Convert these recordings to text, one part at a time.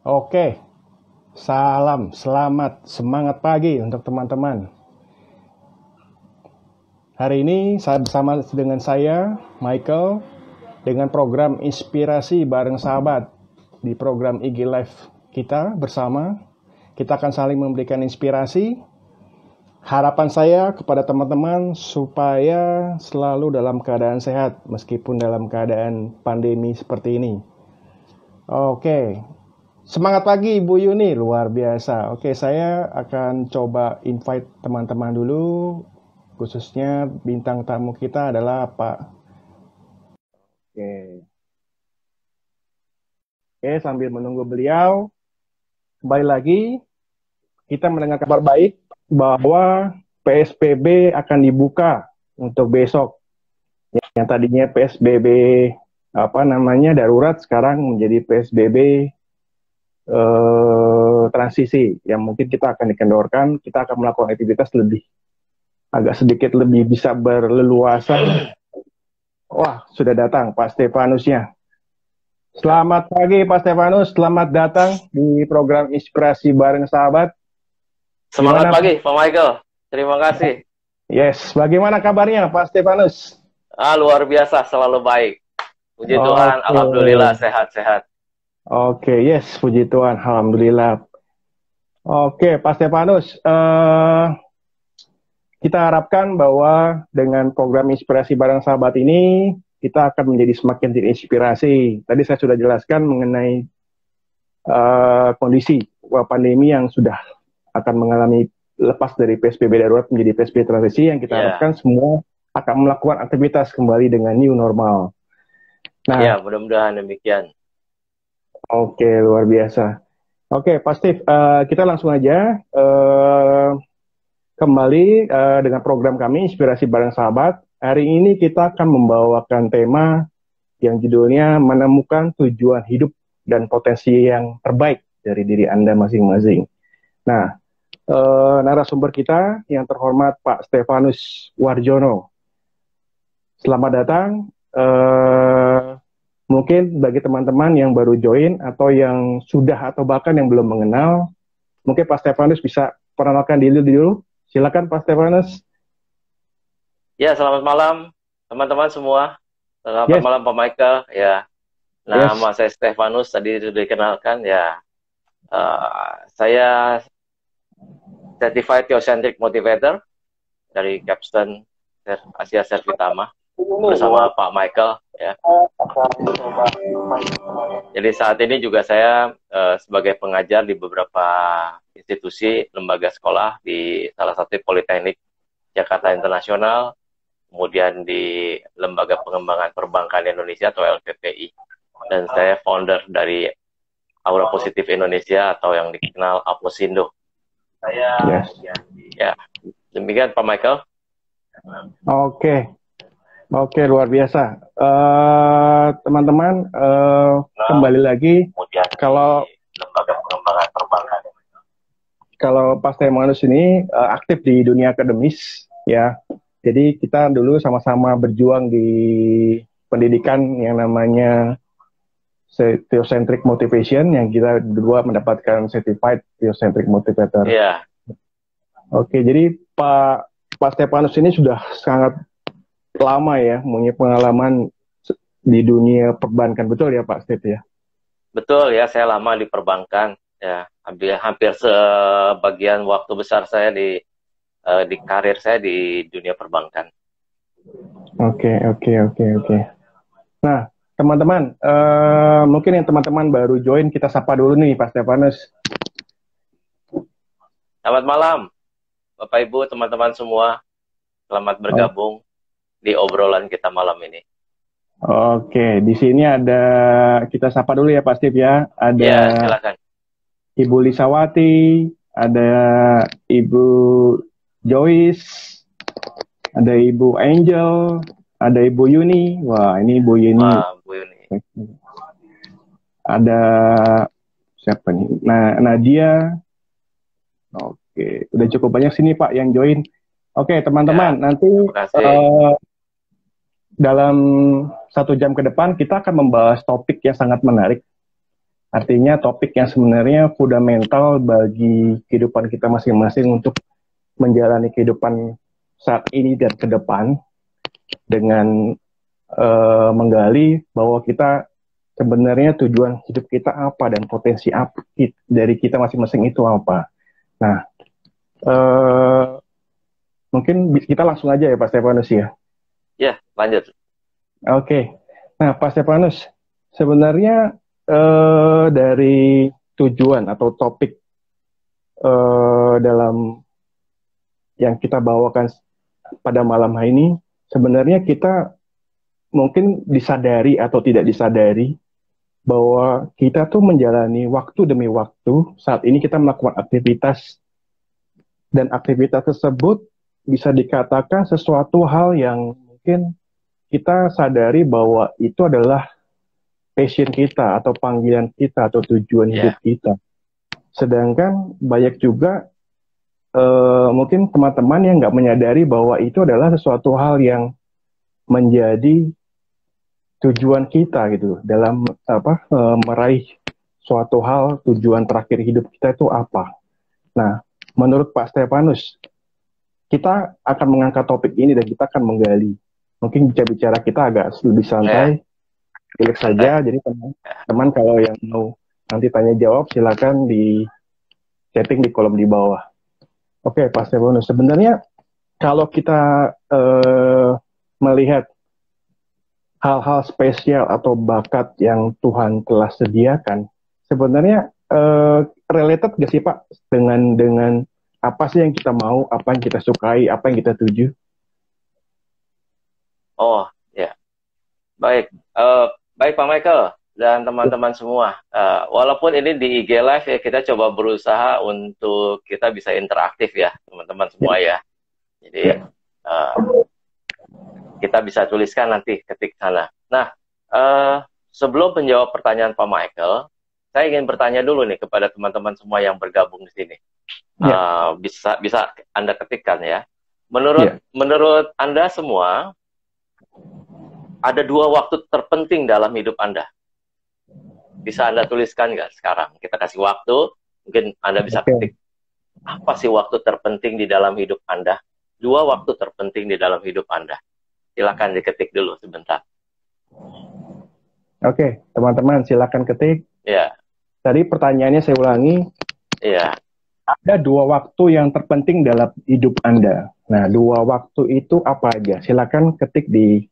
Oke, salam, selamat, semangat pagi untuk teman-teman. Hari ini saya bersama dengan saya, Michael, dengan program Inspirasi Bareng Sahabat. Di program IG Live kita bersama, kita akan saling memberikan inspirasi. Harapan saya kepada teman-teman supaya selalu dalam keadaan sehat, meskipun dalam keadaan pandemi seperti ini. Oke. Semangat pagi Ibu Yuni, luar biasa. Oke, saya akan coba invite teman-teman dulu, khususnya bintang tamu kita adalah Pak. Oke, sambil menunggu beliau, kembali lagi, kita mendengar kabar baik bahwa PSBB akan dibuka untuk besok. Yang tadinya PSBB darurat, sekarang menjadi PSBB transisi yang mungkin kita akan dikendorkan, kita akan melakukan aktivitas agak sedikit lebih bisa berleluasa. Wah, sudah datang Pak Stefanusnya. Selamat pagi Pak Stefanus, selamat datang di program Inspirasi Bareng Sahabat. Semangat pagi Pak Michael, terima kasih. Yes, bagaimana kabarnya Pak Stefanus? Luar biasa, selalu baik. Puji Tuhan, alhamdulillah sehat-sehat. Oke, yes, puji Tuhan, alhamdulillah. Oke, Pak Stefanus, kita harapkan bahwa dengan program Inspirasi Bareng Sahabat ini, kita akan menjadi semakin terinspirasi. Tadi saya sudah jelaskan mengenai kondisi pandemi yang sudah akan mengalami lepas dari PSBB darurat menjadi PSBB transisi, yang kita harapkan semua akan melakukan aktivitas kembali dengan new normal. Nah, mudah-mudahan demikian. Oke, luar biasa. Oke, Pak Steve, kita langsung aja kembali dengan program kami Inspirasi Bareng Sahabat. Hari ini kita akan membawakan tema yang judulnya menemukan tujuan hidup dan potensi yang terbaik dari diri Anda masing-masing. Nah, narasumber kita yang terhormat Pak Stefanus Warjono. Selamat datang. Mungkin bagi teman-teman yang baru join atau yang sudah atau bahkan yang belum mengenal, mungkin Pak Stefanus bisa perkenalkan diri dulu. Silakan Pak Stefanus. Ya, selamat malam teman-teman semua. Selamat malam Pak Michael. Ya, nama saya Stefanus, tadi sudah dikenalkan. Ya, saya Certified Theocentric Motivator dari Capstone Asia Servitama bersama Pak Michael. Ya. Jadi saat ini juga saya sebagai pengajar di beberapa institusi lembaga sekolah di salah satu Politeknik Jakarta Internasional, kemudian di Lembaga Pengembangan Perbankan Indonesia atau LPPI, dan saya founder dari Aura Positif Indonesia atau yang dikenal Aposindo. Ya, demikian Pak Michael. Oke, luar biasa. Teman-teman, kembali lagi, kalau Pak Stefanus ini aktif di dunia akademis, ya. Jadi kita dulu sama-sama berjuang di pendidikan yang namanya Theocentric Motivation, yang kita berdua mendapatkan Certified Theocentric Motivator. Iya. Oke, jadi Pak Stefanus ini sudah sangat lama ya, punya pengalaman di dunia perbankan, betul ya Pak Steve ya? Betul ya, saya lama di perbankan ya, hampir sebagian waktu besar saya di karir saya di dunia perbankan. Oke. Nah, teman-teman, mungkin yang teman-teman baru join, kita sapa dulu nih Pak Stefanus. Selamat malam Bapak Ibu, teman-teman semua, selamat bergabung di obrolan kita malam ini. Oke, di sini ada, kita sapa dulu ya Pak Steve ya. Ada silakan. Ibu Lisawati, ada Ibu Joyce, ada Ibu Angel, ada Ibu Yuni. Wah, ini Ibu Yuni. Bu Yuni. Ada siapa nih? Nah, Nadia. Oke, udah cukup banyak sini Pak yang join. Oke, teman-teman, nanti dalam 1 jam ke depan kita akan membahas topik yang sangat menarik. Artinya topik yang sebenarnya fundamental bagi kehidupan kita masing-masing untuk menjalani kehidupan saat ini dan ke depan dengan menggali bahwa kita sebenarnya tujuan hidup kita apa dan potensi apa dari kita masing-masing itu apa. Nah, mungkin kita langsung aja ya Pak Stefanus ya. Ya, lanjut. Oke. Nah, Pak Stefanus, sebenarnya dari tujuan atau topik dalam yang kita bawakan pada malam hari ini, sebenarnya kita mungkin disadari atau tidak disadari bahwa kita tuh menjalani waktu demi waktu. Saat ini kita melakukan aktivitas, dan aktivitas tersebut bisa dikatakan sesuatu hal yang mungkin kita sadari bahwa itu adalah passion kita atau panggilan kita atau tujuan hidup kita. Sedangkan banyak juga mungkin teman-teman yang nggak menyadari bahwa itu adalah sesuatu hal yang menjadi tujuan kita gitu dalam meraih suatu hal. Tujuan terakhir hidup kita itu apa? Nah, menurut Pak Stefanus, kita akan mengangkat topik ini dan kita akan menggali. Mungkin bicara kita agak lebih santai, relax saja. Jadi teman-teman kalau yang mau nanti tanya jawab silakan di chatting di kolom di bawah. Oke, Pak Stefanus, sebenarnya kalau kita melihat hal-hal spesial atau bakat yang Tuhan telah sediakan, sebenarnya related gak sih Pak dengan apa sih yang kita mau, apa yang kita sukai, apa yang kita tuju? Oh ya, baik, baik Pak Michael dan teman-teman semua. Walaupun ini di IG Live ya, kita coba berusaha untuk kita bisa interaktif ya teman-teman semua ya. Jadi kita bisa tuliskan nanti ketik sana. Nah, sebelum menjawab pertanyaan Pak Michael, saya ingin bertanya dulu nih kepada teman-teman semua yang bergabung di sini. Bisa Anda ketikkan ya. Menurut Anda semua, ada 2 waktu terpenting dalam hidup Anda. Bisa Anda tuliskan nggak sekarang? Kita kasih waktu, mungkin Anda bisa ketik. Apa sih waktu terpenting di dalam hidup Anda? 2 waktu terpenting di dalam hidup Anda. Silakan diketik dulu sebentar. Oke, teman-teman silakan ketik. Ya. Tadi pertanyaannya saya ulangi. Iya. Ada 2 waktu yang terpenting dalam hidup Anda. Nah, 2 waktu itu apa aja? Silakan ketik di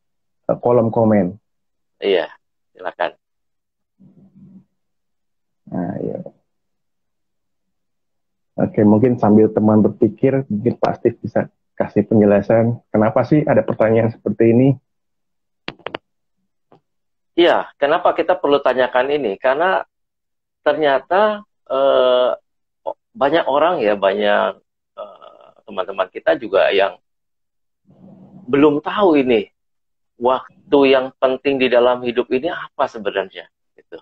kolom komen. Iya, silakan. Nah, ya. Oke, mungkin sambil teman berpikir, mungkin Pak Steve bisa kasih penjelasan kenapa sih ada pertanyaan seperti ini? Iya, kenapa kita perlu tanyakan ini? Karena ternyata banyak orang ya, banyak teman-teman kita juga yang belum tahu ini waktu yang penting di dalam hidup ini apa sebenarnya, gitu.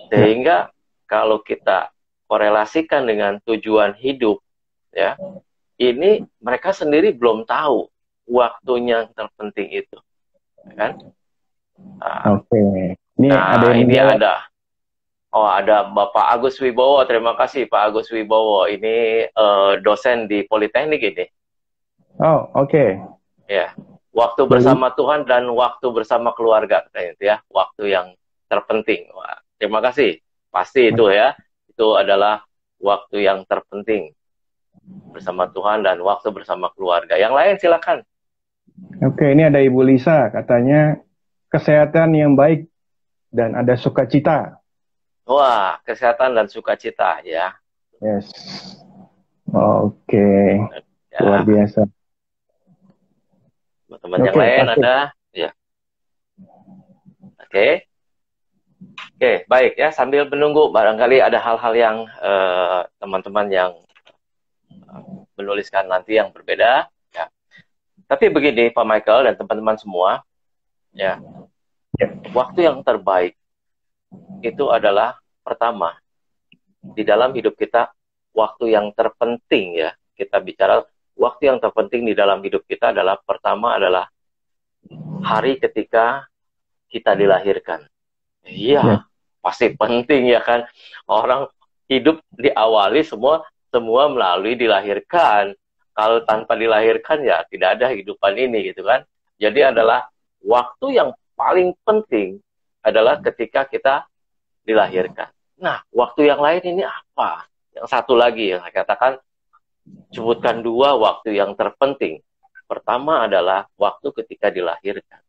Sehingga kalau kita korelasikan dengan tujuan hidup, ya, ini mereka sendiri belum tahu waktunya yang terpenting itu, kan? Oke. Ini ada yang ada Bapak Agus Wibowo. Terima kasih Pak Agus Wibowo. Ini dosen di Politeknik ini. Oh, oke. Ya, waktu bersama Tuhan dan waktu bersama keluarga, katanya itu ya, waktu yang terpenting. Wah, terima kasih. Pasti itu ya, itu adalah waktu yang terpenting bersama Tuhan dan waktu bersama keluarga. Yang lain silakan. Oke, ini ada Ibu Lisa, katanya kesehatan yang baik dan ada sukacita. Wah, kesehatan dan sukacita ya. Yes. Oke. Ya. Luar biasa. Teman-teman yang lain ada? Ya. Oke. Oke, baik ya. Sambil menunggu, barangkali ada hal-hal yang teman-teman yang menuliskan nanti yang berbeda. Ya. Tapi begini, Pak Michael dan teman-teman semua, ya. Waktu yang terbaik itu adalah pertama di dalam hidup kita. Waktu yang terpenting ya, kita bicara waktu yang terpenting di dalam hidup kita adalah pertama adalah hari ketika kita dilahirkan. Iya, pasti penting ya kan. Orang hidup diawali semua melalui dilahirkan. Kalau tanpa dilahirkan ya tidak ada kehidupan ini gitu kan. Jadi adalah waktu yang paling penting adalah ketika kita dilahirkan. Nah, waktu yang lain ini apa? Yang satu lagi yang saya katakan, sebutkan dua waktu yang terpenting. Pertama adalah waktu ketika dilahirkan.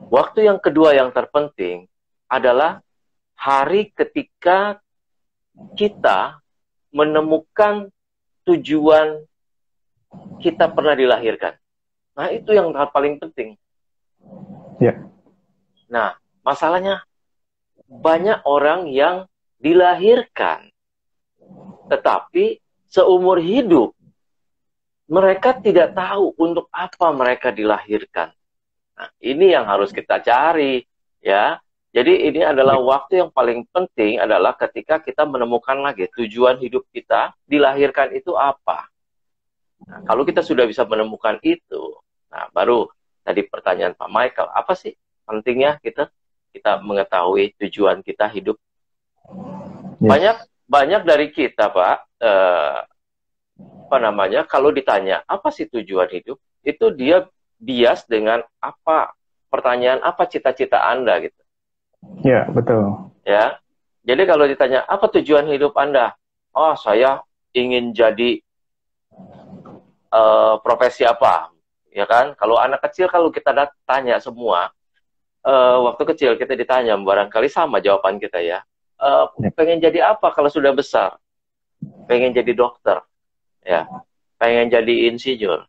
Waktu yang kedua yang terpenting adalah hari ketika kita menemukan tujuan kita pernah dilahirkan. Nah, itu yang paling penting. Ya. Nah, masalahnya banyak orang yang dilahirkan, tetapi seumur hidup mereka tidak tahu untuk apa mereka dilahirkan. Nah, ini yang harus kita cari, ya. Jadi ini adalah waktu yang paling penting adalah ketika kita menemukan lagi tujuan hidup kita, dilahirkan itu apa. Nah, kalau kita sudah bisa menemukan itu, nah baru tadi pertanyaan Pak Michael, apa sih pentingnya kita mengetahui tujuan kita hidup? Banyak dari kita, Pak, kalau ditanya apa sih tujuan hidup, itu dia bias dengan apa pertanyaan apa cita-cita Anda gitu. Ya, betul. Ya, jadi kalau ditanya apa tujuan hidup Anda, oh saya ingin jadi profesi apa, ya kan? Kalau anak kecil kalau kita tanya semua, waktu kecil kita ditanya barangkali sama jawaban kita ya. Pengen jadi apa kalau sudah besar? Pengen jadi dokter, ya. Pengen jadi insinyur.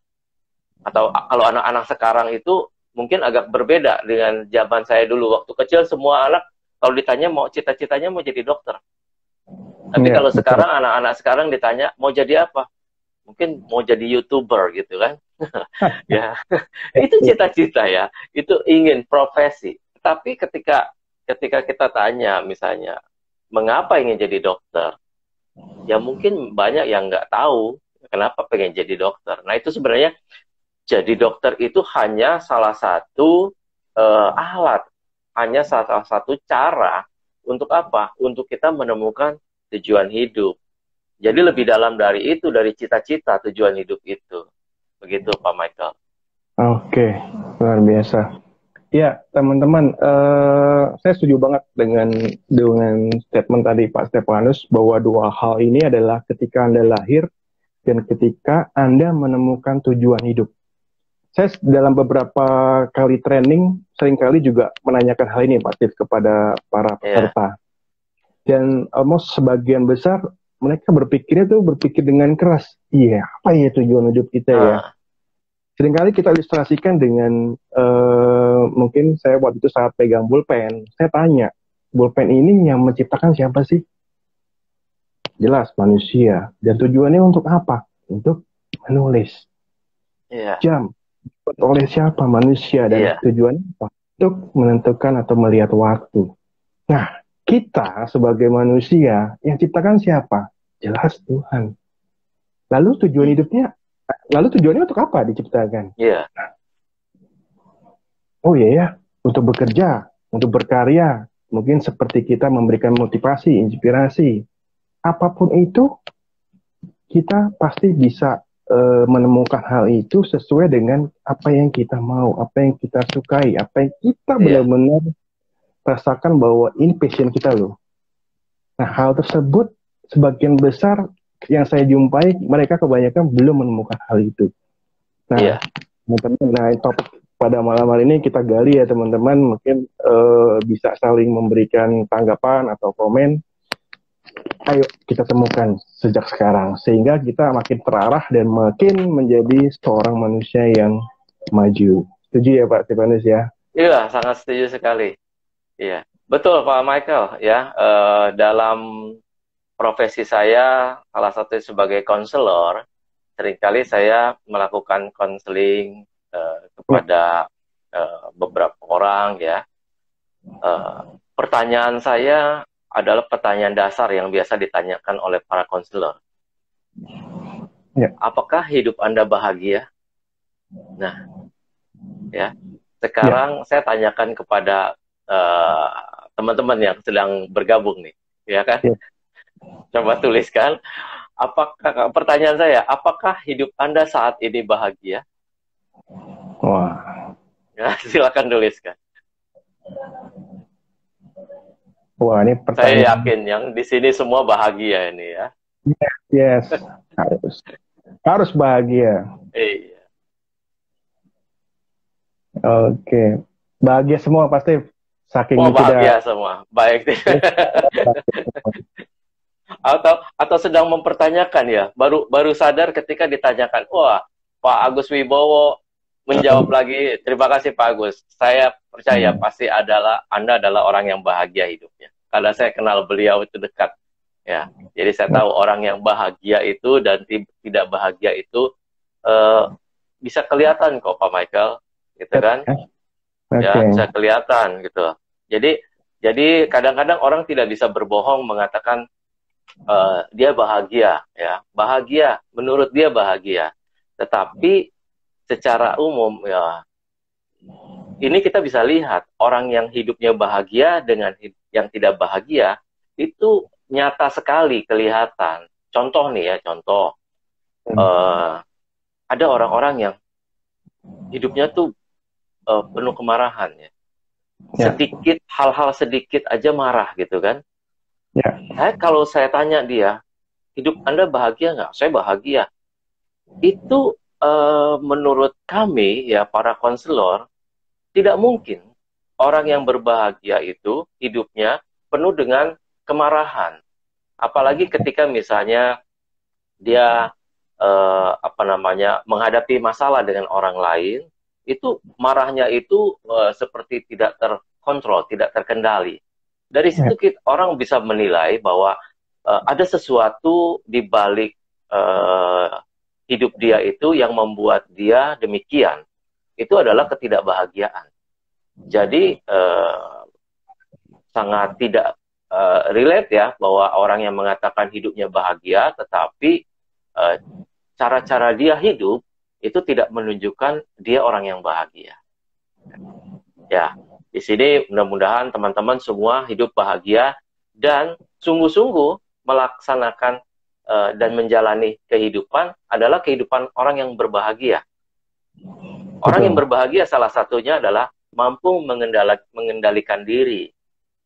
Atau kalau anak-anak sekarang itu mungkin agak berbeda dengan zaman saya dulu. Waktu kecil semua anak kalau ditanya mau cita-citanya mau jadi dokter. Tapi kalau betul. Sekarang anak-anak sekarang ditanya mau jadi apa? Mungkin mau jadi YouTuber gitu kan. Ya. Itu cita-cita ya. Itu ingin profesi. Tapi ketika kita tanya misalnya mengapa ingin jadi dokter? Ya mungkin banyak yang nggak tahu kenapa pengen jadi dokter. Nah, itu sebenarnya jadi dokter itu hanya salah satu alat, hanya salah satu cara untuk apa? Untuk kita menemukan tujuan hidup. Jadi lebih dalam dari itu, dari cita-cita tujuan hidup itu. Begitu Pak Michael. Oke, luar biasa. Ya, teman-teman, saya setuju banget dengan statement tadi Pak Stefanus bahwa dua hal ini adalah ketika Anda lahir dan ketika Anda menemukan tujuan hidup. Saya dalam beberapa kali training seringkali juga menanyakan hal ini Pak Steve kepada para peserta. Dan almost sebagian besar mereka berpikir dengan keras. Iya, apa ya tujuan hidup kita ya? Seringkali kita ilustrasikan dengan mungkin saya waktu itu saat pegang pulpen, saya tanya, pulpen ini yang menciptakan siapa sih? Jelas manusia. Dan tujuannya untuk apa? Untuk menulis. Jam oleh siapa? Manusia. Dan tujuannya apa? Untuk menentukan atau melihat waktu. Nah, kita sebagai manusia yang ciptakan siapa? Jelas Tuhan. Lalu tujuannya untuk apa diciptakan? Oh iya ya, untuk bekerja, untuk berkarya. Mungkin seperti kita memberikan motivasi, inspirasi. Apapun itu, kita pasti bisa menemukan hal itu sesuai dengan apa yang kita mau, apa yang kita sukai, apa yang kita benar-benar rasakan bahwa ini passion kita loh. Nah, hal tersebut sebagian besar yang saya jumpai, mereka kebanyakan belum menemukan hal itu. Nah, teman-teman, topik pada malam hari ini kita gali ya teman-teman, mungkin bisa saling memberikan tanggapan atau komen. Ayo kita temukan sejak sekarang, sehingga kita makin terarah dan makin menjadi seorang manusia yang maju. Setuju ya Pak Stefanus ya? Iya, sangat setuju sekali. Iya, betul Pak Michael ya. Dalam profesi saya, salah satu sebagai konselor, seringkali saya melakukan konseling kepada beberapa orang ya. Pertanyaan saya adalah pertanyaan dasar yang biasa ditanyakan oleh para konselor. Apakah hidup Anda bahagia? Nah, ya. Sekarang saya tanyakan kepada teman-teman yang sedang bergabung nih, ya kan? Ya. Coba tuliskan. Apakah pertanyaan saya, apakah hidup Anda saat ini bahagia? Wah. Ya, silakan tuliskan. Wah, ini Saya pertanyaan. yakin yang di sini semua bahagia ini ya. Yes, harus bahagia. Iya. Oke, bahagia semua pasti. Semua Saking bahagia tidak. semua. Baik. atau sedang mempertanyakan ya, baru sadar ketika ditanyakan, wah, Pak Agus Wibowo menjawab lagi, terima kasih Pak Agus. Saya percaya pasti Anda adalah orang yang bahagia hidupnya. Karena saya kenal beliau itu dekat. Ya, jadi saya tahu orang yang bahagia itu dan tidak bahagia itu bisa kelihatan kok Pak Michael, gitu kan? Ya, bisa kelihatan gitu. Jadi kadang-kadang orang tidak bisa berbohong mengatakan dia bahagia, ya, bahagia. Menurut dia bahagia. Tetapi secara umum ya, ini kita bisa lihat orang yang hidupnya bahagia dengan yang tidak bahagia itu nyata sekali kelihatan. Contoh nih ya, contoh. Ada orang-orang yang hidupnya tuh penuh kemarahan ya. Sedikit, hal-hal sedikit aja marah gitu kan. Kalau saya tanya dia, hidup Anda bahagia nggak? Saya bahagia. Itu menurut kami ya para konselor, tidak mungkin orang yang berbahagia itu hidupnya penuh dengan kemarahan. Apalagi ketika misalnya dia menghadapi masalah dengan orang lain, itu marahnya itu seperti tidak terkontrol, tidak terkendali. Dari situ orang bisa menilai bahwa ada sesuatu di balik hidup dia itu yang membuat dia demikian. Itu adalah ketidakbahagiaan. Jadi sangat tidak relate ya bahwa orang yang mengatakan hidupnya bahagia, tetapi cara-cara dia hidup itu tidak menunjukkan dia orang yang bahagia. Ya, di sini mudah-mudahan teman-teman semua hidup bahagia dan sungguh-sungguh melaksanakan dan menjalani kehidupan adalah kehidupan orang yang berbahagia. Orang yang berbahagia salah satunya adalah mampu mengendalikan diri.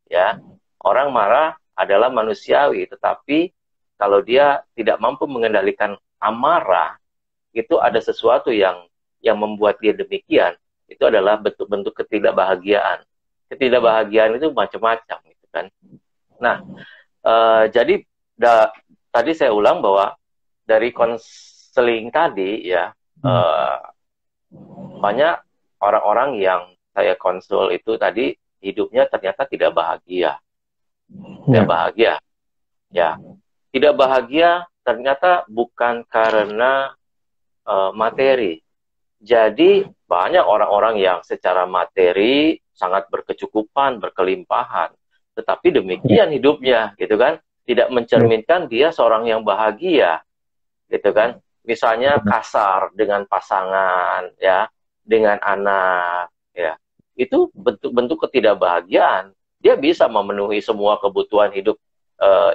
Ya, orang marah adalah manusiawi, tetapi kalau dia tidak mampu mengendalikan amarah, itu ada sesuatu yang membuat dia demikian. Itu adalah bentuk-bentuk ketidakbahagiaan. Ketidakbahagiaan itu macam-macam, gitu kan. Nah, jadi tadi saya ulang bahwa dari konseling tadi ya, banyak orang-orang yang saya konsul itu tadi hidupnya ternyata tidak bahagia. Tidak bahagia. Ya, tidak bahagia ternyata bukan karena materi. Jadi banyak orang-orang yang secara materi sangat berkecukupan, berkelimpahan, tetapi demikian hidupnya, gitu kan? Tidak mencerminkan dia seorang yang bahagia, gitu kan? Misalnya kasar dengan pasangan, ya, dengan anak, ya, itu bentuk-bentuk ketidakbahagiaan. Dia bisa memenuhi semua kebutuhan hidup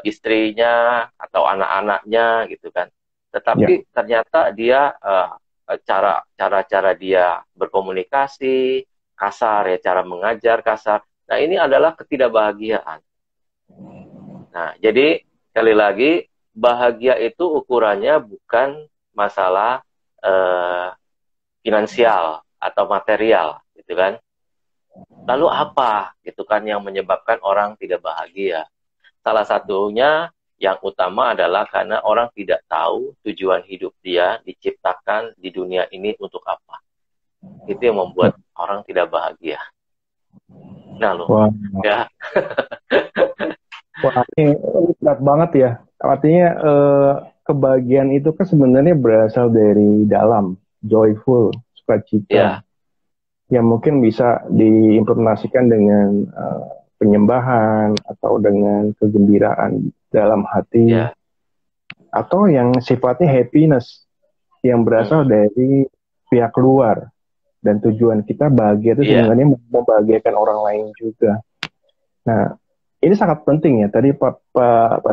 istrinya atau anak-anaknya, gitu kan? Tetapi ternyata dia cara dia berkomunikasi kasar, ya, cara mengajar kasar. Nah, ini adalah ketidakbahagiaan. Nah, jadi sekali lagi bahagia itu ukurannya bukan masalah finansial atau material, gitu kan? Lalu apa, gitu kan, yang menyebabkan orang tidak bahagia? Salah satunya yang utama adalah karena orang tidak tahu tujuan hidup dia diciptakan di dunia ini untuk apa. Itu yang membuat orang tidak bahagia. Nah, ya. Wah, ini berat banget ya. Artinya kebahagiaan itu kan sebenarnya berasal dari dalam, joyful, sukacita. Yang mungkin bisa diimplementasikan dengan penyembahan atau dengan kegembiraan dalam hati, atau yang sifatnya happiness yang berasal dari pihak luar, dan tujuan kita bahagia itu sebenarnya membahagiakan orang lain juga. Nah, ini sangat penting ya. Tadi Pak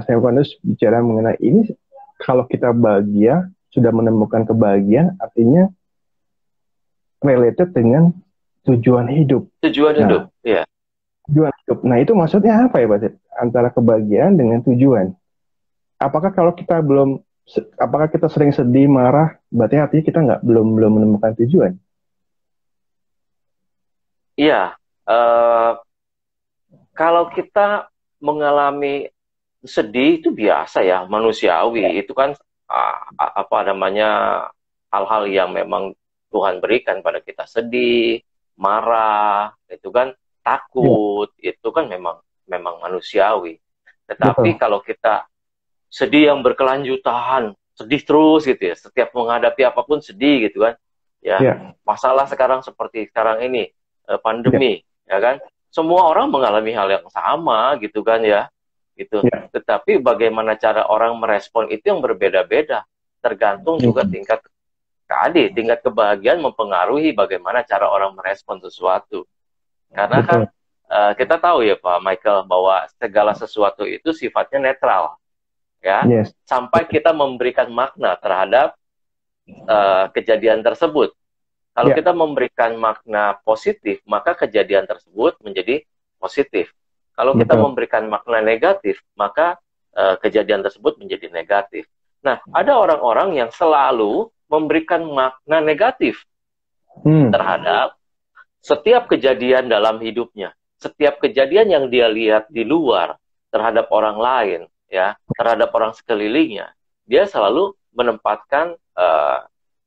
Stefanus bicara mengenai ini. Kalau kita bahagia, sudah menemukan kebahagiaan, artinya related dengan tujuan hidup. Tujuan hidup, Nah, ya. tujuan hidup. Nah, itu maksudnya apa ya, Pak Sid? Antara kebahagiaan dengan tujuan. Apakah kalau kita belum, apakah kita sering sedih, marah, berarti artinya kita belum menemukan tujuan? Iya, eh, kalau kita mengalami sedih itu biasa ya, manusiawi. Itu kan apa namanya hal-hal yang memang Tuhan berikan pada kita, sedih, marah, itu kan Ya, takut, itu kan memang memang manusiawi. Tetapi betul. kalau kita sedih yang berkelanjutan, sedih terus gitu ya, setiap menghadapi apapun sedih gitu kan, ya Ya, masalah sekarang seperti sekarang ini, ya, pandemi, ya kan, semua orang mengalami hal yang sama gitu kan ya, gitu. ya. Tetapi bagaimana cara orang merespon itu yang berbeda-beda, tergantung juga Hmm, tingkat kebahagiaan mempengaruhi bagaimana cara orang merespon sesuatu. Karena kan betul. kita tahu ya Pak Michael bahwa segala sesuatu itu sifatnya netral, ya, Yes. sampai kita memberikan makna terhadap kejadian tersebut. Kalau Ya, kita memberikan makna positif, maka kejadian tersebut menjadi positif. Kalau kita betul. memberikan makna negatif, maka kejadian tersebut menjadi negatif. Nah, ada orang-orang yang selalu memberikan makna negatif Hmm, terhadap setiap kejadian dalam hidupnya, setiap kejadian yang dia lihat di luar terhadap orang lain, ya, terhadap orang sekelilingnya, dia selalu menempatkan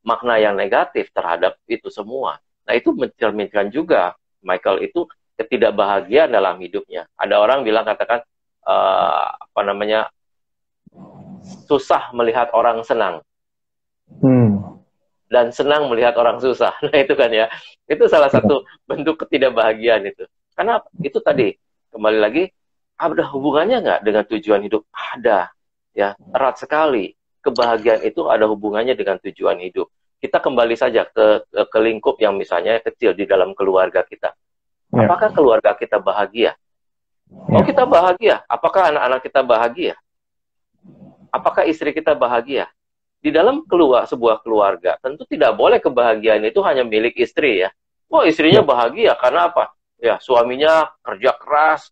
makna yang negatif terhadap itu semua. Nah, itu mencerminkan juga Michael itu ketidakbahagiaan dalam hidupnya. Ada orang bilang katakan apa namanya susah melihat orang senang hmm. dan senang melihat orang susah. Nah, itu kan ya. Itu salah Ya, satu bentuk ketidakbahagiaan itu. Karena itu tadi, kembali lagi, ada hubungannya nggak dengan tujuan hidup? Ada. Ya, erat sekali. Kebahagiaan itu ada hubungannya dengan tujuan hidup. Kita kembali saja ke lingkup yang misalnya kecil di dalam keluarga kita. ya, Apakah keluarga kita bahagia? Oh, ya, kita bahagia. Apakah anak-anak kita bahagia? Apakah istri kita bahagia? Di dalam sebuah keluarga, tentu tidak boleh kebahagiaan itu hanya milik istri ya. Wah, istrinya ya, bahagia karena apa? Ya, suaminya kerja keras,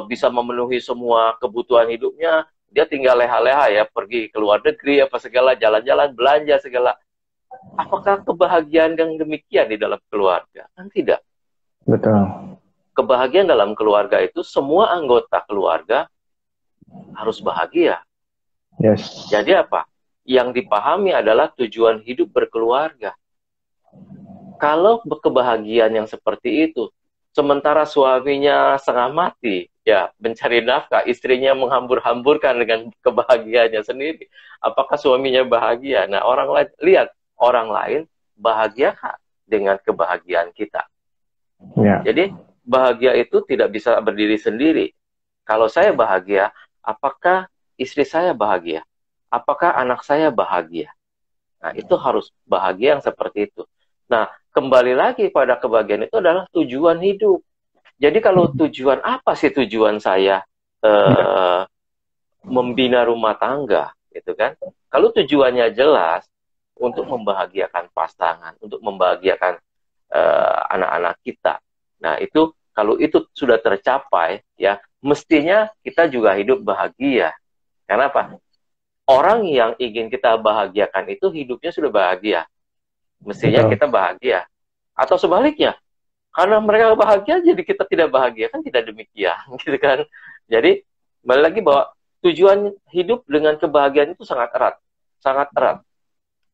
bisa memenuhi semua kebutuhan hidupnya, dia tinggal leha-leha ya, pergi ke luar negeri, apa segala, jalan-jalan, belanja segala. Apakah kebahagiaan yang demikian di dalam keluarga? Kan tidak. betul. Kebahagiaan dalam keluarga itu semua anggota keluarga harus bahagia. Yes. Jadi apa? Yang dipahami adalah tujuan hidup berkeluarga. Kalau kebahagiaan yang seperti itu, sementara suaminya setengah mati, ya mencari nafkah, istrinya menghambur-hamburkan dengan kebahagiaannya sendiri. Apakah suaminya bahagia? Nah, orang lain lihat orang lain bahagia dengan kebahagiaan kita. Ya, Jadi bahagia itu tidak bisa berdiri sendiri. Kalau saya bahagia, apakah istri saya bahagia? Apakah anak saya bahagia? Nah, itu harus bahagia yang seperti itu. Nah, kembali lagi pada kebahagiaan itu adalah tujuan hidup. Jadi kalau tujuan apa sih tujuan saya ya, eh, membina rumah tangga, gitu kan? Kalau tujuannya jelas untuk membahagiakan pasangan, untuk membahagiakan anak-anak kita. Nah, itu kalau itu sudah tercapai, ya mestinya kita juga hidup bahagia. Karena apa? Orang yang ingin kita bahagiakan itu hidupnya sudah bahagia. Mestinya betul. kita bahagia. Atau sebaliknya, karena mereka bahagia jadi kita tidak bahagia, kan tidak demikian gitu kan. Jadi kembali lagi bahwa tujuan hidup dengan kebahagiaan itu sangat erat, sangat erat.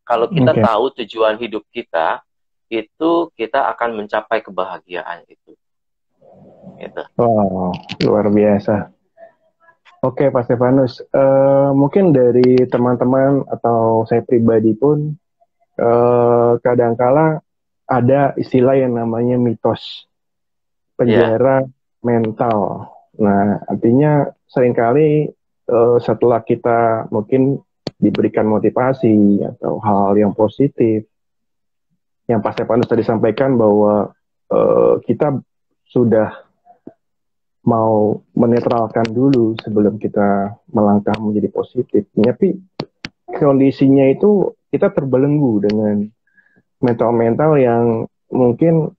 Kalau kita Oke. tahu tujuan hidup kita, itu kita akan mencapai kebahagiaan itu gitu. Wow, luar biasa. Oke, Pak Stefanus. Mungkin dari teman-teman atau saya pribadi pun kadangkala ada istilah yang namanya mitos Ya, penjara mental. Nah, artinya seringkali setelah kita mungkin diberikan motivasi atau hal-hal yang positif, yang Pak Stefanus tadi sampaikan bahwa kita sudah mau menetralkan dulu sebelum kita melangkah menjadi positif. Tapi kondisinya itu kita terbelenggu dengan mental-mental yang mungkin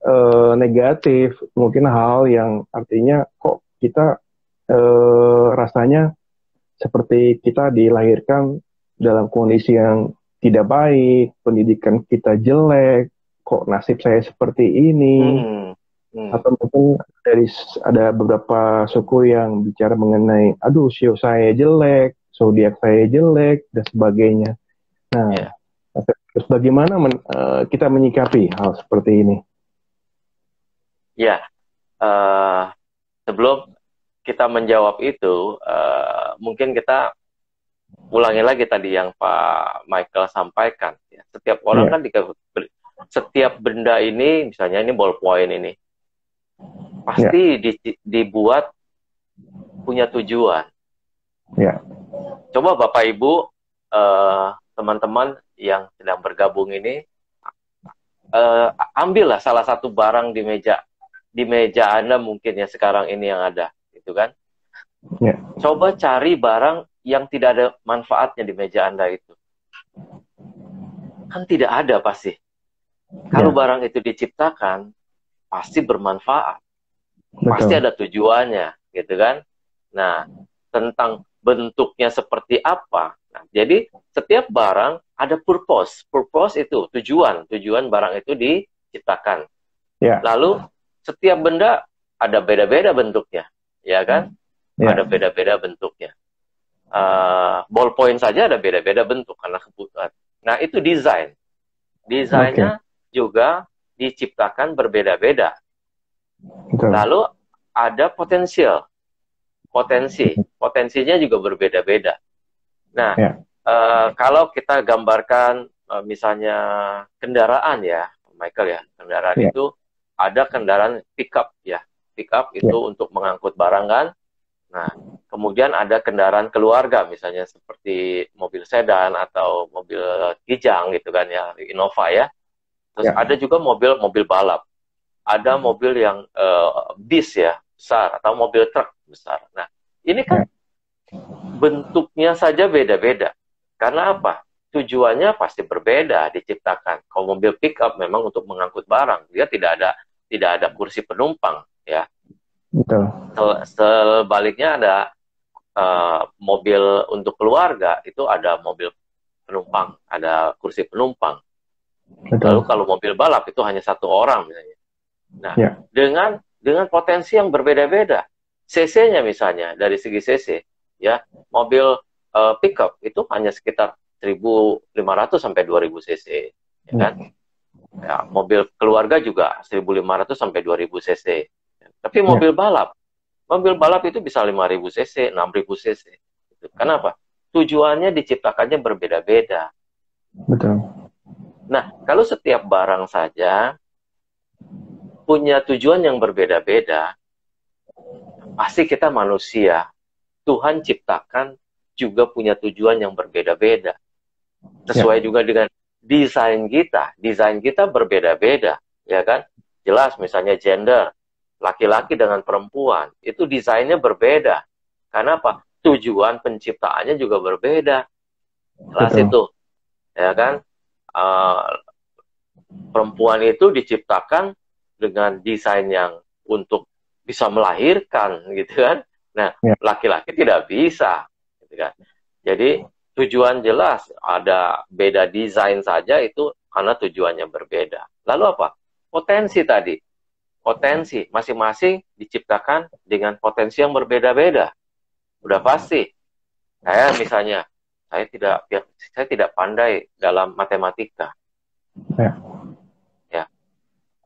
negatif, mungkin hal yang artinya kok kita rasanya seperti kita dilahirkan dalam kondisi yang tidak baik, pendidikan kita jelek, kok nasib saya seperti ini, Hmm. Hmm. atau mungkin dari ada beberapa suku yang bicara mengenai, aduh, sio saya jelek, zodiak saya jelek, dan sebagainya. Nah, Ya. terus bagaimana kita menyikapi hal seperti ini? Ya. Eh, Sebelum kita menjawab itu, mungkin kita ulangi lagi tadi yang Pak Michael sampaikan. Ya. Setiap orang Ya, kan setiap benda ini, misalnya ini ballpoint ini, ya, pasti dibuat punya tujuan. ya, Coba Bapak Ibu, teman-teman yang sedang bergabung ini, ambillah salah satu barang di meja Anda mungkin ya sekarang ini yang ada, gitu kan? ya, Coba cari barang yang tidak ada manfaatnya di meja Anda itu. Kan tidak ada pasti. Kalau ya, barang itu diciptakan, pasti bermanfaat. Pasti betul. ada tujuannya, gitu kan? Nah, tentang bentuknya seperti apa. Nah, jadi setiap barang ada purpose. Purpose itu tujuan barang itu diciptakan. Ya, Lalu setiap benda ada beda-beda bentuknya, ya kan? ya, Ada beda-beda bentuknya. Ballpoint saja ada beda-beda bentuk karena kebutuhan. Nah, itu desain. oke, Desainnya juga diciptakan berbeda-beda. betul. Lalu ada potensinya juga berbeda-beda. Nah, Ya, kalau kita gambarkan misalnya kendaraan ya, Michael ya, kendaraan ya, itu ada kendaraan pickup ya, pickup ya, itu untuk mengangkut barang kan. Nah, kemudian ada kendaraan keluarga misalnya seperti mobil sedan atau mobil kijang gitu kan ya, Innova ya. Terus ya, ada juga mobil balap, ada mobil yang bis ya besar atau mobil truk besar. Nah, ini kan ya, bentuknya saja beda-beda. Karena apa? Tujuannya pasti berbeda diciptakan. Kalau mobil pickup memang untuk mengangkut barang, dia tidak ada kursi penumpang ya. betul. Sebaliknya ada mobil untuk keluarga itu ada mobil penumpang, ada kursi penumpang. Lalu Betul. kalau mobil balap itu hanya satu orang misalnya. Nah, Ya, dengan potensi yang berbeda-beda. CC-nya misalnya dari segi CC, ya mobil pickup itu hanya sekitar 1.500 sampai 2.000 cc, ya kan? ya, Ya, mobil keluarga juga 1.500 sampai 2.000 cc. Tapi ya, mobil balap itu bisa 5.000 cc, 6.000 cc. Kenapa? Tujuannya diciptakannya berbeda-beda. betul. Nah, kalau setiap barang saja punya tujuan yang berbeda-beda, pasti kita manusia. Tuhan ciptakan juga punya tujuan yang berbeda-beda. Ya, Sesuai juga dengan desain kita. Desain kita berbeda-beda, ya kan? Jelas misalnya gender, laki-laki dengan perempuan, itu desainnya berbeda. Karena apa? Tujuan penciptaannya juga berbeda. Jelas betul. itu, ya kan? Uh, Perempuan itu diciptakan dengan desain yang untuk bisa melahirkan, gitu kan? Nah, Ya, laki-laki tidak bisa, gitu kan? Jadi tujuan jelas, ada beda desain saja itu karena tujuannya berbeda. Lalu apa? Potensi tadi. Potensi masing-masing diciptakan dengan potensi yang berbeda-beda. Udah pasti. Saya misalnya, saya tidak pandai dalam matematika. ya, Ya.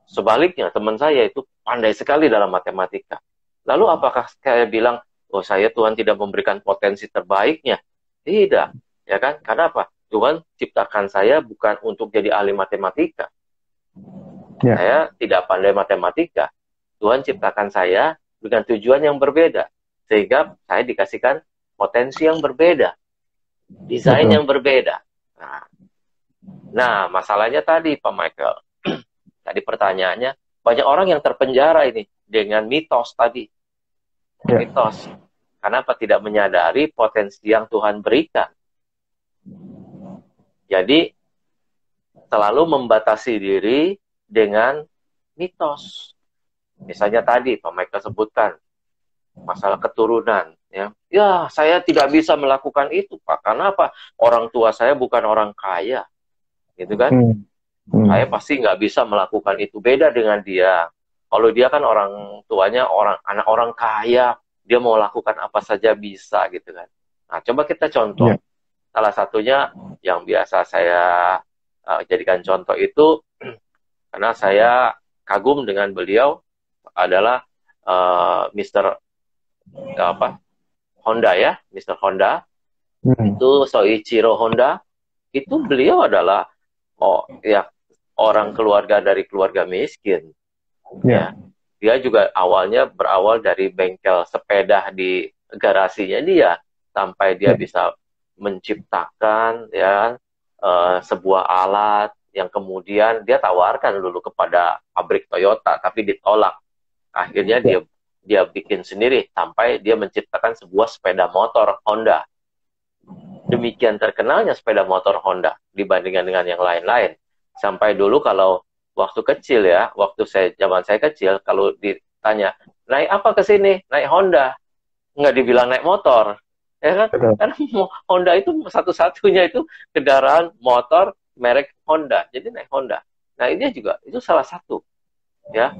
Sebaliknya, teman saya itu pandai sekali dalam matematika. Lalu apakah saya bilang, oh saya Tuhan tidak memberikan potensi terbaiknya? Tidak, ya kan? Karena apa? Tuhan ciptakan saya bukan untuk jadi ahli matematika. ya, Saya tidak pandai matematika. Tuhan ciptakan saya dengan tujuan yang berbeda. Sehingga saya dikasihkan potensi yang berbeda. Desain betul. yang berbeda. Nah, masalahnya tadi Pak Michael. Tadi pertanyaannya, banyak orang yang terpenjara ini dengan mitos tadi. Mitos. Kenapa tidak menyadari potensi yang Tuhan berikan? Jadi selalu membatasi diri dengan mitos. Misalnya tadi Pak Michael sebutkan masalah keturunan, ya. Ya, saya tidak bisa melakukan itu, Pak. Karena apa? Orang tua saya bukan orang kaya, gitu kan? Saya pasti nggak bisa melakukan itu. Beda dengan dia. Kalau dia kan orang tuanya anak orang kaya, dia mau lakukan apa saja bisa, gitu kan. Nah, coba kita contoh. Salah satunya yang biasa saya jadikan contoh itu karena saya kagum dengan beliau adalah Mr. Honda, ya, Mr. Honda. Itu Soichiro Honda. Itu beliau adalah orang keluarga dari keluarga miskin. Ya. Dia juga awalnya berawal dari bengkel sepeda di garasinya dia sampai dia bisa menciptakan sebuah alat yang kemudian dia tawarkan dulu kepada pabrik Toyota, tapi ditolak. Akhirnya dia bikin sendiri sampai dia menciptakan sebuah sepeda motor Honda. Demikian terkenalnya sepeda motor Honda dibandingkan dengan yang lain-lain. Sampai dulu kalau waktu kecil, ya, zaman saya kecil, kalau ditanya naik apa ke sini, naik Honda, nggak dibilang naik motor. Ya kan? Karena Honda itu satu-satunya itu kendaraan motor merek Honda. Jadi naik Honda. Nah, ini juga itu salah satu, ya,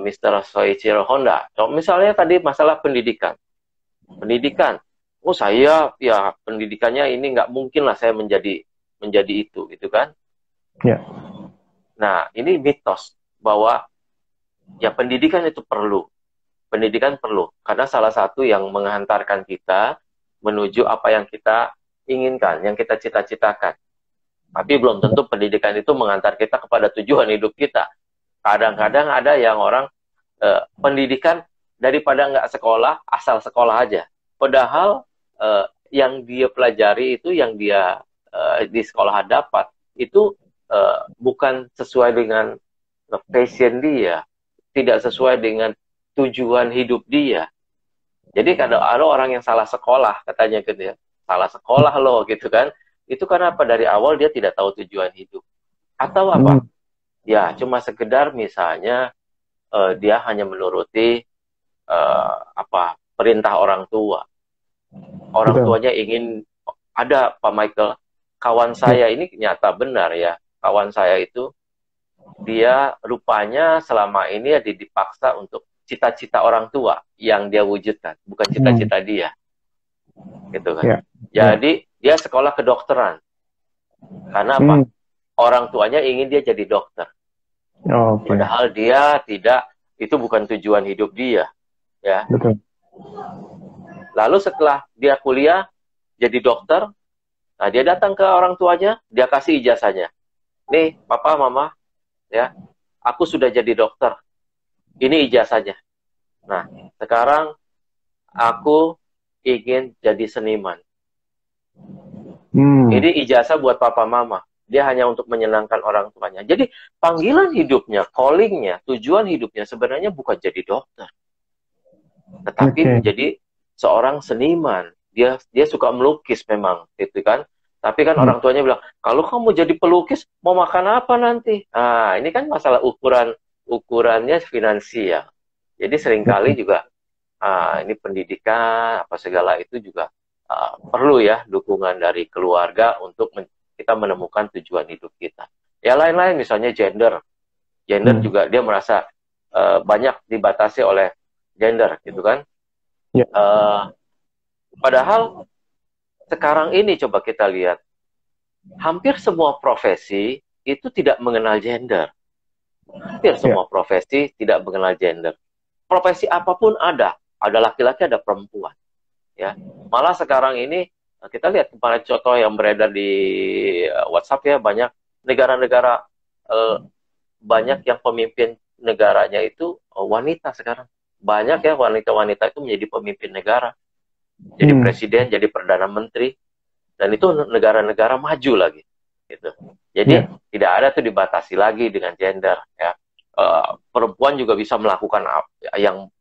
Mr. Soichiro Honda. Misalnya tadi masalah pendidikan. Oh, saya ya pendidikannya ini nggak mungkin lah saya menjadi itu, gitu kan? Ya. Nah, ini mitos bahwa ya pendidikan itu perlu. Pendidikan perlu karena salah satu yang menghantarkan kita menuju apa yang kita inginkan, yang kita cita-citakan. Tapi belum tentu pendidikan itu mengantar kita kepada tujuan hidup kita. Kadang-kadang ada yang orang pendidikan daripada nggak sekolah, asal sekolah aja. Padahal yang dia pelajari itu, yang dia di sekolah dapat, itu bukan sesuai dengan passion dia, tidak sesuai dengan tujuan hidup dia. Jadi kalau ada orang yang salah sekolah, katanya gitu ya, salah sekolah loh, gitu kan. Itu karena apa? Dari awal dia tidak tahu tujuan hidup. Atau apa? Ya, cuma sekedar misalnya dia hanya menuruti perintah orang tua. Orang tuanya ingin, ada Pak Michael, kawan saya ini nyata benar ya, kawan saya itu, dia rupanya selama ini dipaksa untuk cita-cita orang tua yang dia wujudkan, bukan cita-cita dia, gitu kan? Jadi dia sekolah kedokteran, karena apa? Orang tuanya ingin dia jadi dokter, padahal dia tidak, itu bukan tujuan hidup dia, ya. Lalu setelah dia kuliah jadi dokter, nah dia datang ke orang tuanya, dia kasih ijazahnya, nih papa mama, ya, aku sudah jadi dokter. Ini ijazahnya. Nah, sekarang aku ingin jadi seniman. Ini ijazah buat papa mama. Dia hanya untuk menyenangkan orang tuanya. Jadi panggilan hidupnya, callingnya, tujuan hidupnya sebenarnya bukan jadi dokter, tetapi menjadi seorang seniman. Dia suka melukis memang, gitu kan. Tapi kan orang tuanya bilang, kalau kamu jadi pelukis, mau makan apa nanti? Nah, ini kan masalah ukurannya finansial. Jadi seringkali juga ini pendidikan apa segala itu juga perlu ya dukungan dari keluarga untuk kita menemukan tujuan hidup kita. Ya lain-lain misalnya gender juga dia merasa banyak dibatasi oleh gender, gitu kan? Padahal sekarang ini coba kita lihat, hampir semua profesi itu tidak mengenal gender. Hampir semua profesi tidak mengenal gender. Profesi apapun ada laki-laki, ada perempuan. Ya, malah sekarang ini kita lihat kemarin contoh yang beredar di WhatsApp ya, banyak negara-negara banyak yang pemimpin negaranya itu wanita sekarang. Banyak ya wanita-wanita itu menjadi pemimpin negara, jadi presiden, jadi perdana menteri, dan itu negara-negara maju lagi. Gitu. Jadi tidak ada tuh dibatasi lagi dengan gender. Ya. Perempuan juga bisa melakukan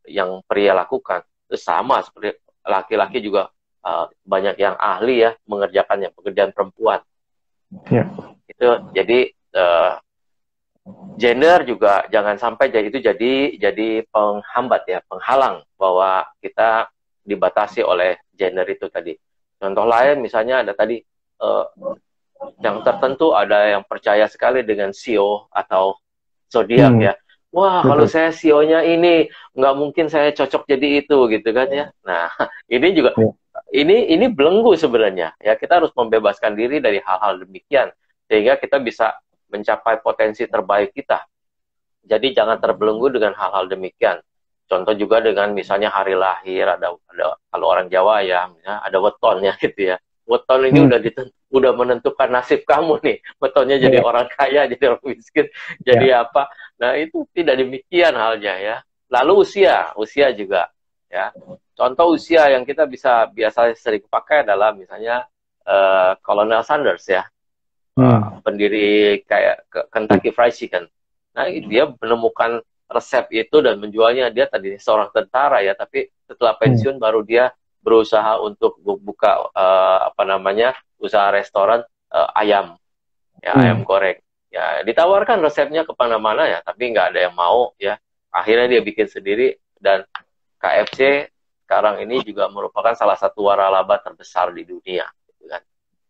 yang pria lakukan. sama seperti laki-laki juga banyak yang ahli ya mengerjakannya, pekerjaan perempuan. Ya. Itu jadi gender juga jangan sampai itu jadi penghambat ya, penghalang bahwa kita dibatasi oleh gender itu tadi. Contoh lain misalnya ada tadi yang tertentu ada yang percaya sekali dengan sio atau zodiak ya. Wah, kalau saya sionya ini nggak mungkin saya cocok jadi itu gitu kan ya. Nah, ini juga ini belenggu sebenarnya ya. Kita harus membebaskan diri dari hal-hal demikian sehingga kita bisa mencapai potensi terbaik kita. Jadi jangan terbelenggu dengan hal-hal demikian. Contoh juga dengan misalnya hari lahir, ada kalau orang Jawa ya, ada wetonnya gitu ya. Weton ini udah menentukan nasib kamu nih. Wetonnya jadi orang kaya, jadi orang miskin, jadi apa. Nah itu tidak demikian halnya ya. Lalu usia juga ya. Contoh usia yang kita bisa biasa sering pakai adalah misalnya Colonel Sanders ya. Pendiri kayak Kentucky Fried Chicken. Nah, dia menemukan resep itu dan menjualnya. Dia tadi seorang tentara ya, tapi setelah pensiun baru dia berusaha untuk buka usaha restoran ayam, ya ayam goreng. Ya, ditawarkan resepnya kemana-mana ya, tapi nggak ada yang mau ya. Akhirnya dia bikin sendiri dan KFC sekarang ini juga merupakan salah satu waralaba terbesar di dunia, gitu kan.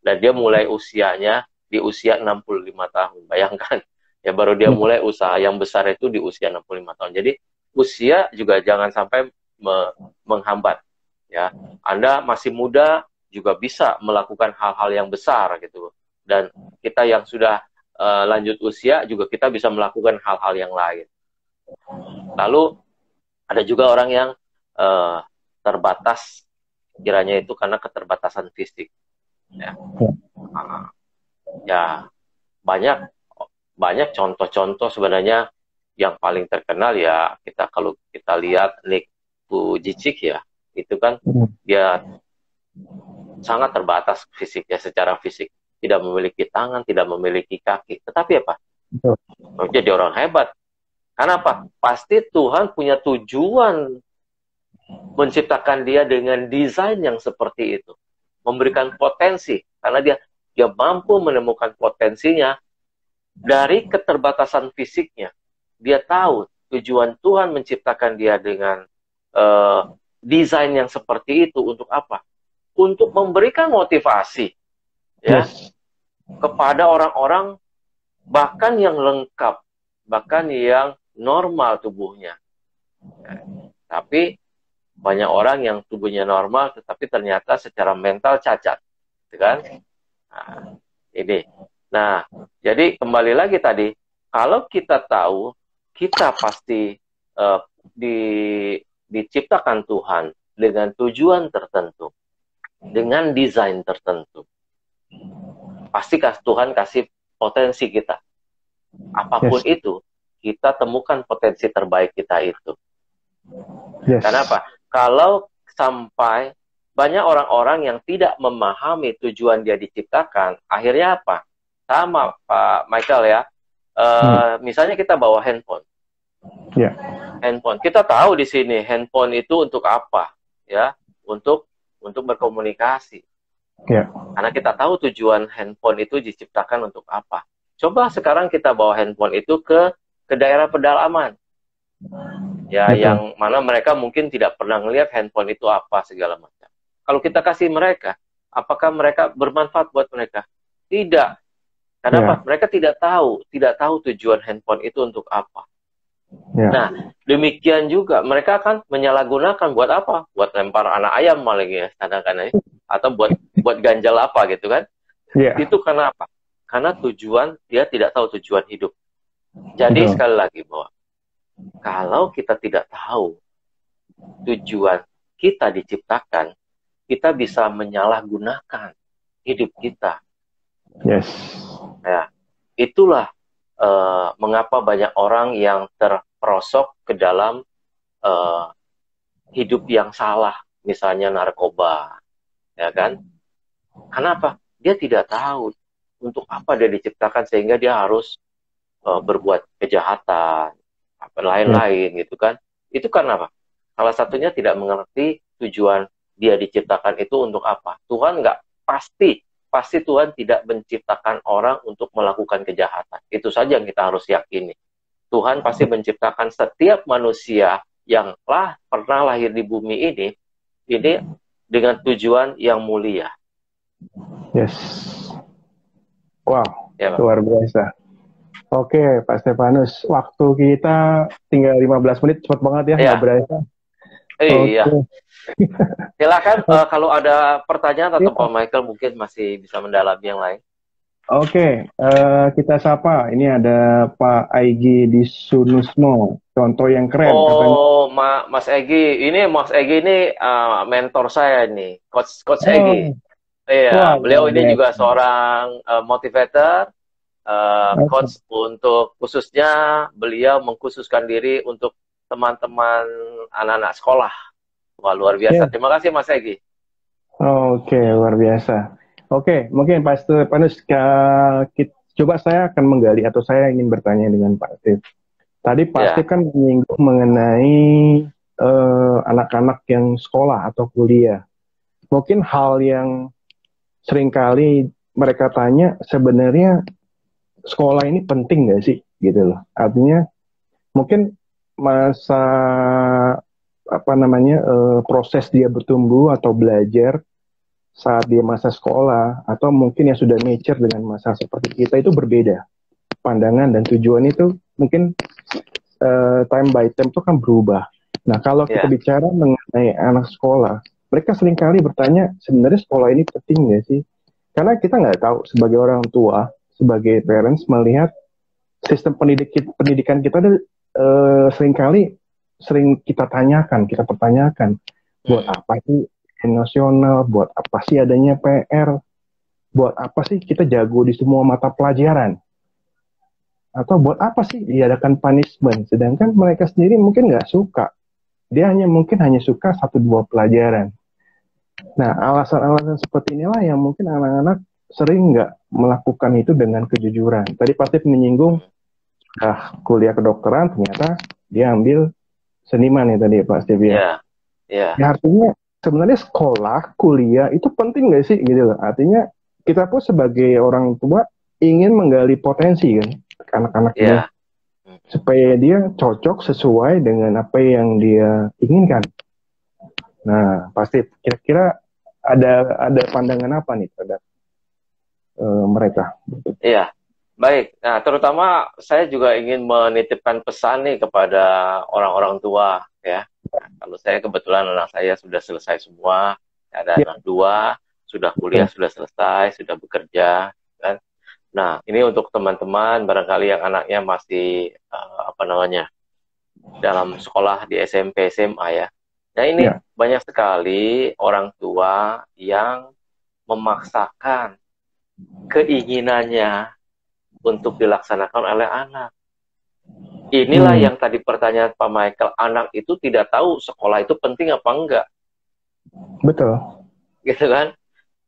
Dan dia mulai usianya di usia 65 tahun, bayangkan. Ya baru dia mulai usaha yang besar itu di usia 65 tahun. Jadi usia juga jangan sampai menghambat. Ya, Anda masih muda juga bisa melakukan hal-hal yang besar gitu. Dan kita yang sudah lanjut usia juga kita bisa melakukan hal-hal yang lain. Lalu ada juga orang yang terbatas, kiranya itu karena keterbatasan fisik. Ya, ya banyak contoh-contoh sebenarnya yang paling terkenal ya kalau kita lihat Nick Vujicic ya, itu kan dia sangat terbatas fisiknya, secara fisik tidak memiliki tangan, tidak memiliki kaki, tetapi apa? Jadi orang hebat. Kenapa? Pasti Tuhan punya tujuan menciptakan dia dengan desain yang seperti itu, memberikan potensi karena dia mampu menemukan potensinya dari keterbatasan fisiknya. Dia tahu tujuan Tuhan menciptakan dia dengan desain yang seperti itu untuk apa? Untuk memberikan motivasi ya kepada orang-orang bahkan yang lengkap, bahkan yang normal tubuhnya. Tapi banyak orang yang tubuhnya normal tetapi ternyata secara mental cacat, gitu kan? Nah, ini. Nah, jadi kembali lagi tadi, kalau kita tahu kita pasti diciptakan Tuhan dengan tujuan tertentu, dengan desain tertentu, pasti Tuhan kasih potensi kita. Apapun itu, kita temukan potensi terbaik kita itu. Kenapa? Kalau sampai banyak orang-orang yang tidak memahami tujuan dia diciptakan, akhirnya apa? Sama Pak Michael ya, misalnya kita bawa handphone. Handphone, kita tahu di sini handphone itu untuk apa? Ya, untuk berkomunikasi. Karena kita tahu tujuan handphone itu diciptakan untuk apa. Coba sekarang kita bawa handphone itu ke daerah pedalaman. Ya, yang mana mereka mungkin tidak pernah melihat handphone itu apa segala macam. Kalau kita kasih mereka, apakah mereka bermanfaat buat mereka? Tidak. Kenapa? Mereka tidak tahu tujuan handphone itu untuk apa. Nah, demikian juga mereka akan menyalahgunakan buat apa? Buat lempar anak ayam malah ya, kadang-kadang, atau buat ganjal apa gitu kan? Itu karena apa? Karena dia tidak tahu tujuan hidup. Jadi sekali lagi bahwa kalau kita tidak tahu tujuan kita diciptakan, kita bisa menyalahgunakan hidup kita. Ya, itulah mengapa banyak orang yang terperosok ke dalam hidup yang salah, misalnya narkoba, ya kan? Kenapa? Dia tidak tahu untuk apa dia diciptakan sehingga dia harus berbuat kejahatan, apa lain-lain gitu kan? Itu karena apa? Salah satunya tidak mengerti tujuan dia diciptakan itu untuk apa. Tuhan nggak pasti Tuhan tidak menciptakan orang untuk melakukan kejahatan. Itu saja yang kita harus yakini. Tuhan pasti menciptakan setiap manusia yang pernah lahir di bumi ini dengan tujuan yang mulia. Yes. Wow, Ya, luar biasa. Oke, Pak Stefanus, waktu kita tinggal 15 menit, cepat banget ya, nggak berasa. Iya. Oke. Silakan kalau ada pertanyaan atau Pak Michael mungkin masih bisa mendalami yang lain. Oke, kita sapa. Ini ada Pak Aigi di Sunusmo, contoh yang keren. Oh, Mas Egi, Mas Egi ini mentor saya nih, Coach Egi. Iya, beliau ini juga seorang motivator, coach untuk khususnya beliau mengkhususkan diri untuk teman-teman anak-anak sekolah. Wah, luar biasa. Terima kasih Mas Egi. Oke, luar biasa. Oke, mungkin Pak Stefanus, coba saya akan menggali atau saya ingin bertanya dengan Pak Steve. Tadi Pak Steve kan menyinggung mengenai anak-anak yang sekolah atau kuliah. Mungkin hal yang seringkali mereka tanya, sebenarnya sekolah ini penting nggak sih? Gitu loh. Artinya mungkin masa proses dia bertumbuh atau belajar saat dia masa sekolah atau mungkin yang sudah mature dengan masa seperti kita itu berbeda. Pandangan dan tujuan itu mungkin time by time itu kan berubah. Nah, kalau kita bicara mengenai anak sekolah, mereka seringkali bertanya, sebenarnya sekolah ini penting nggak sih? Karena kita nggak tahu sebagai orang tua, sebagai parents melihat sistem pendidikan kita seringkali sering kita pertanyakan, buat apa sih nasional, buat apa sih adanya PR, buat apa sih kita jago di semua mata pelajaran, atau buat apa sih diadakan punishment, sedangkan mereka sendiri mungkin nggak suka, dia mungkin hanya suka 1-2 pelajaran. Nah, alasan-alasan seperti inilah yang mungkin anak-anak sering nggak melakukan itu dengan kejujuran. Tadi pasti menyinggung kuliah kedokteran, ternyata dia ambil seniman ya tadi Pak Steve ya. Ya, artinya sebenarnya sekolah, kuliah itu penting nggak sih gitu loh. Artinya kita pun sebagai orang tua ingin menggali potensi kan anak-anak ini supaya dia cocok sesuai dengan apa yang dia inginkan. Nah, pasti kira-kira ada pandangan apa nih terhadap mereka? Iya, baik. Nah, terutama saya juga ingin menitipkan pesan nih kepada orang-orang tua ya. Nah, kalau saya kebetulan anak saya sudah selesai semua, ada anak 2, sudah kuliah, sudah selesai, sudah bekerja, kan. Nah, ini untuk teman-teman barangkali yang anaknya masih dalam sekolah di SMP, SMA ya. Nah, ini banyak sekali orang tua yang memaksakan keinginannya untuk dilaksanakan oleh anak. Inilah yang tadi pertanyaan Pak Michael, anak itu tidak tahu sekolah itu penting apa enggak. Betul. Gitu kan?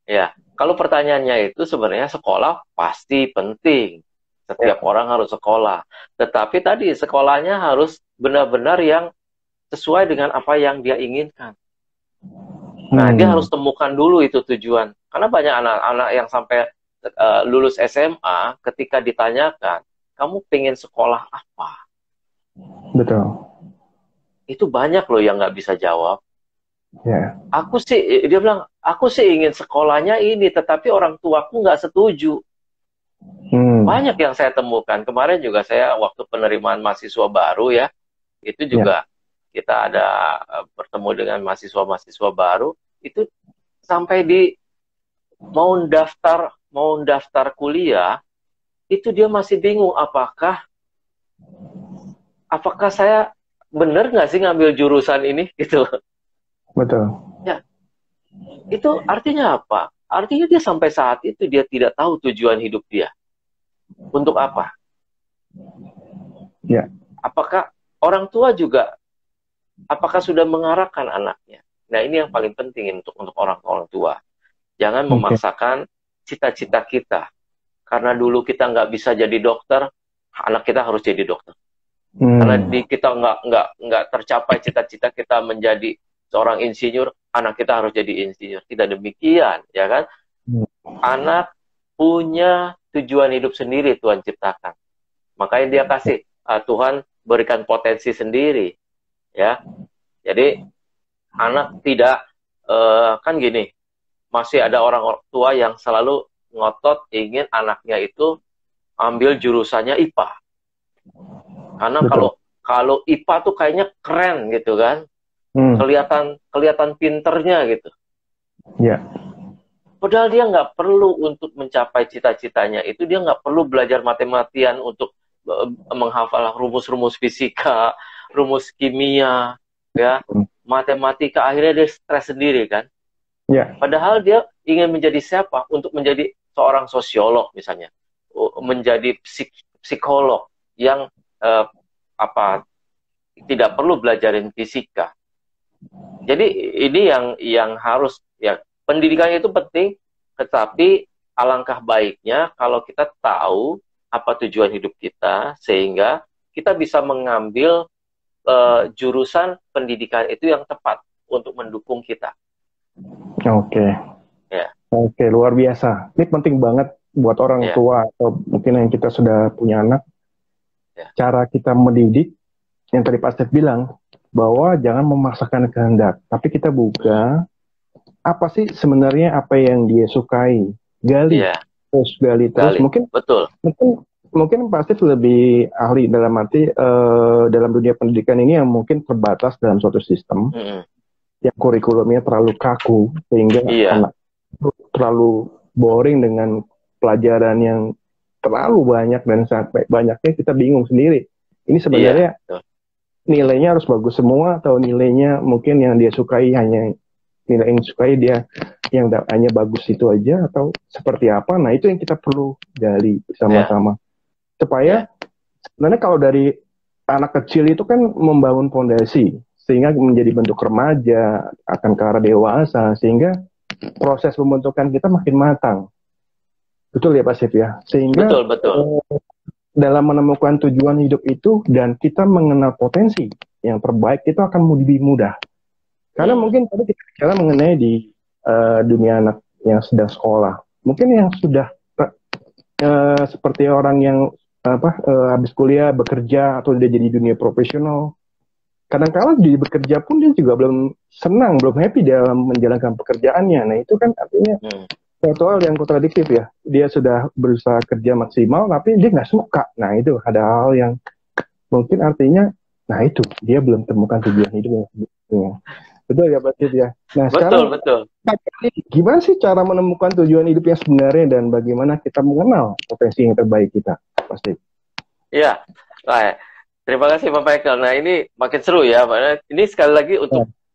Ya, kalau pertanyaannya itu sebenarnya sekolah pasti penting. Setiap orang harus sekolah. Tetapi tadi sekolahnya harus benar-benar yang sesuai dengan apa yang dia inginkan. Nah, dia harus temukan dulu itu tujuan. Karena banyak anak-anak yang sampai lulus SMA, ketika ditanyakan, kamu pengen sekolah apa? Betul. Itu banyak loh yang nggak bisa jawab. Yeah. Dia bilang, aku sih ingin sekolahnya ini, tetapi orang tuaku nggak setuju. Banyak yang saya temukan. Kemarin juga saya waktu penerimaan mahasiswa baru ya, itu juga kita ada bertemu dengan mahasiswa-mahasiswa baru, itu sampai mau daftar kuliah, itu dia masih bingung apakah saya benar nggak sih ngambil jurusan ini gitu. Betul. Ya, itu artinya apa? Artinya dia sampai saat itu dia tidak tahu tujuan hidup dia. Untuk apa? Ya. Apakah orang tua juga, apakah sudah mengarahkan anaknya? Nah, ini yang paling penting untuk orang tua. Jangan memaksakan cita-cita kita. Karena dulu kita nggak bisa jadi dokter, anak kita harus jadi dokter. Karena kita nggak tercapai cita-cita kita menjadi seorang insinyur, anak kita harus jadi insinyur. Tidak demikian, ya kan? Anak punya tujuan hidup sendiri Tuhan ciptakan. Makanya dia kasih, Tuhan berikan potensi sendiri, ya. Jadi anak tidak kan gini, masih ada orang tua yang selalu ngotot ingin anaknya itu ambil jurusannya IPA. Karena kalau IPA tuh kayaknya keren gitu kan, kelihatan pinternya gitu. Ya. Padahal dia nggak perlu untuk mencapai cita-citanya itu, dia nggak perlu belajar mati-matian untuk menghafal rumus-rumus fisika, rumus kimia, ya, matematika. Akhirnya dia stres sendiri kan. Ya. Padahal dia ingin menjadi siapa? Untuk menjadi seorang sosiolog misalnya, menjadi psikolog yang tidak perlu belajarin fisika. Jadi ini yang harus, ya, pendidikan itu penting, tetapi alangkah baiknya kalau kita tahu apa tujuan hidup kita sehingga kita bisa mengambil jurusan pendidikan itu yang tepat untuk mendukung kita. Oke. Ya. Oke, luar biasa. Ini penting banget buat orang tua atau mungkin yang kita sudah punya anak. Cara kita mendidik, yang tadi Pak Stef bilang, bahwa jangan memaksakan kehendak, tapi kita buka apa sih sebenarnya apa yang dia sukai, gali terus. Mungkin Pak Stef lebih ahli dalam arti dalam dunia pendidikan ini yang mungkin terbatas dalam suatu sistem yang kurikulumnya terlalu kaku sehingga anak terlalu boring dengan pelajaran yang terlalu banyak dan sampai banyaknya kita bingung sendiri. Ini sebenarnya nilainya harus bagus semua atau nilainya mungkin yang dia sukai hanya nilai yang disukai dia yang hanya bagus itu aja atau seperti apa. Nah itu yang kita perlu gali bersama-sama supaya sebenarnya kalau dari anak kecil itu kan membangun fondasi sehingga menjadi bentuk remaja akan ke arah dewasa sehingga proses pembentukan kita makin matang. Betul ya Pak Stef ya? Sehingga betul. Dalam menemukan tujuan hidup itu dan kita mengenal potensi yang terbaik itu akan lebih mudah. Karena mungkin tadi kita bicara mengenai di dunia anak yang sedang sekolah. Mungkin yang sudah seperti orang yang habis kuliah bekerja atau dia jadi dunia profesional. Kadang-kadang dia bekerja pun dia juga belum senang, belum happy dalam menjalankan pekerjaannya. Nah itu kan artinya suatu hal yang kontradiktif ya. Dia sudah berusaha kerja maksimal, tapi dia nggak suka. Nah itu ada hal yang mungkin artinya, nah itu dia belum temukan tujuan hidup yang sebetulnya. Betul ya Pak Stef ya. Nah sekarang gimana sih cara menemukan tujuan hidup yang sebenarnya dan bagaimana kita mengenal potensi yang terbaik kita, Pak Stef? Iya, terima kasih Pak Michael. Nah ini makin seru ya, ini sekali lagi